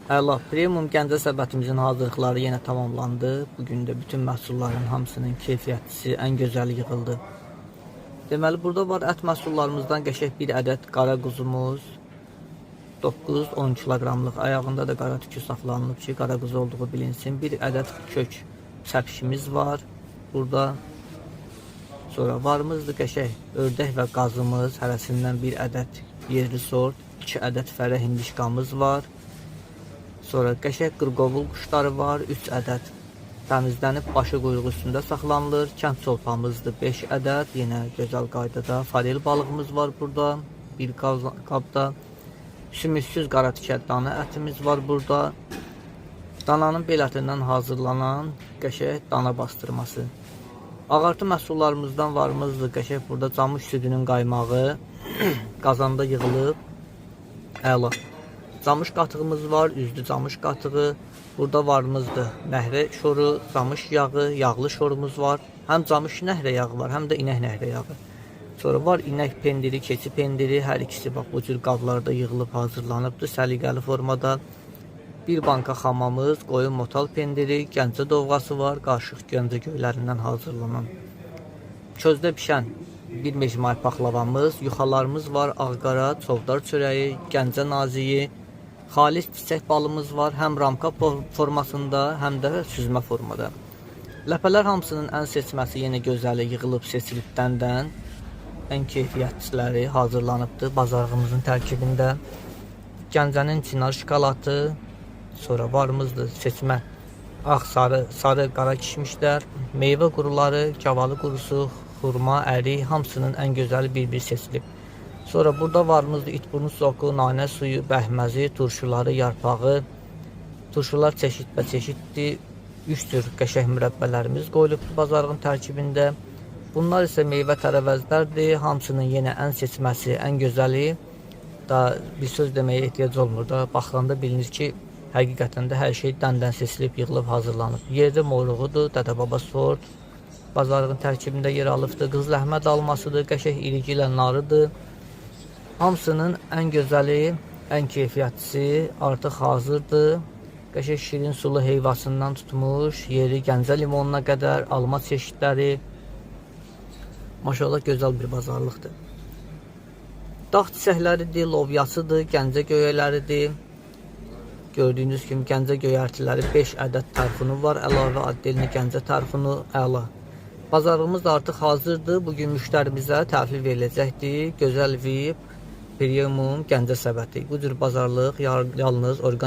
Əla, premium Gəncə səbətimizin hazırlıqları yenə tamamlandı. Bugün də bütün məhsulların hamısının keyfiyyətlisi, ən gözəli yığıldı. Deməli, burada var ət məhsullarımızdan qəşəng bir ədəd qara quzumuz. 9-10 kiloqramlıq, ayağında da qara tükü saxlanılıb ki, qara quzu olduğu bilinsin. Bir ədəd kök çəpişimiz var burada. Sonra varımızdır qəşəng ördək və qazımız, hərəsindən bir ədəd yerli sort, 2 ədəd fərə hindişkamız var. Sonra qəşəng qırqovul quşları var, 3 ədəd təmizlənib başı quyruğu üstündə saxlanılır. Kənd çolpamızdır 5 ədəd, yenə gözəl qaydada. Farel balığımız var burada, bir qabda. Sümüksüz qara tikə dana ətimiz var burada. Dananın bel ətindən hazırlanan qəşəng dana bastırması. Ağartı məhsullarımızdan varımızdır qəşəng burada camış südünün qaymağı qazanda yığılıb. Əla. Camış qatığımız var, üzlü camış qatığı. Burada varımızdır nəhrə şoru, camış yağı, yağlı şorumuz var. Həm camış nəhrə yağı var, həm də inək nəhrə yağı. Sonra var inək pendiri, keçi pendiri. Hər ikisi bax bu cür qablarda yığılıb hazırlanıbdır səliqəli formada. Bir banka xamamız, qoyun motal pendiri, Gəncə dovğası var, qarışıq Gəncə göylərindən hazırlanan. Közdə pişən bir mecmay paxlavamız, yuxalarımız var, ağqara, çovdar çörəyi, Gəncə naziyi, xalis çiçək balımız var, həm ramka formasında, həm də süzmə formada. Ləpələr hamısının ən seçməsi yenə gözəli yığılıb seçilib dəndən. Ən keyfiyyətçiləri hazırlanıbdır bazarımızın tərkibində. Gəncənin çinar şokolatı, sonra varımızdır seçmə ağ, sarı, qara kişmişlər, meyvə quruları, kavalı qurusu, xurma, ərik hamısının ən gözəli bir-bir seçilib. Sonra burada varımızdır itburnu soku, nanə suyu, bəhməzi, turşuları, yarpağı. Turşular çeşidbə-çeşiddir. 3 tür qəşəng mürəbbələrimiz qoyulubdur bazarın tərkibində. Bunlar isə meyvə tərəvəzlərdir. Hamısının yenə ən seçməsi, ən gözəli. Da bir söz deməyə ehtiyac olmur da. Baxanda bilinir ki, həqiqətən də hər şey dəndən seçilib, yığılıb, hazırlanıb. Yerli moruğudur, dədə-baba sort. Bazarın tərkibində yer alıbdır. Qız ləhmə dalmasıdır, qəşəng irigi ilə narıdır. Hamısının ən gözəli, ən keyfiyyətlisi artıq hazırdır. Qəşəng şirin sulu heyvasından tutmuş, yeri Gəncə limonuna qədər, alma çeşidləri. Maşallah gözəl bir bazarlıqdır. Dağ çiçəkləridir, lovyasıdır, Gəncə göyərləridir. Gördüyünüz kimi Gəncə göyərtiləri 5 ədəd tərfunu var, əlavə addelinə Gəncə tərfunu, əla. Bazarımız da artıq hazırdır. Bugün müştərimizə təhvil veriləcəkdir. Gözəl VIP, premium Gəncə səbəti. Bu cür bazarlıq yalnız orqanik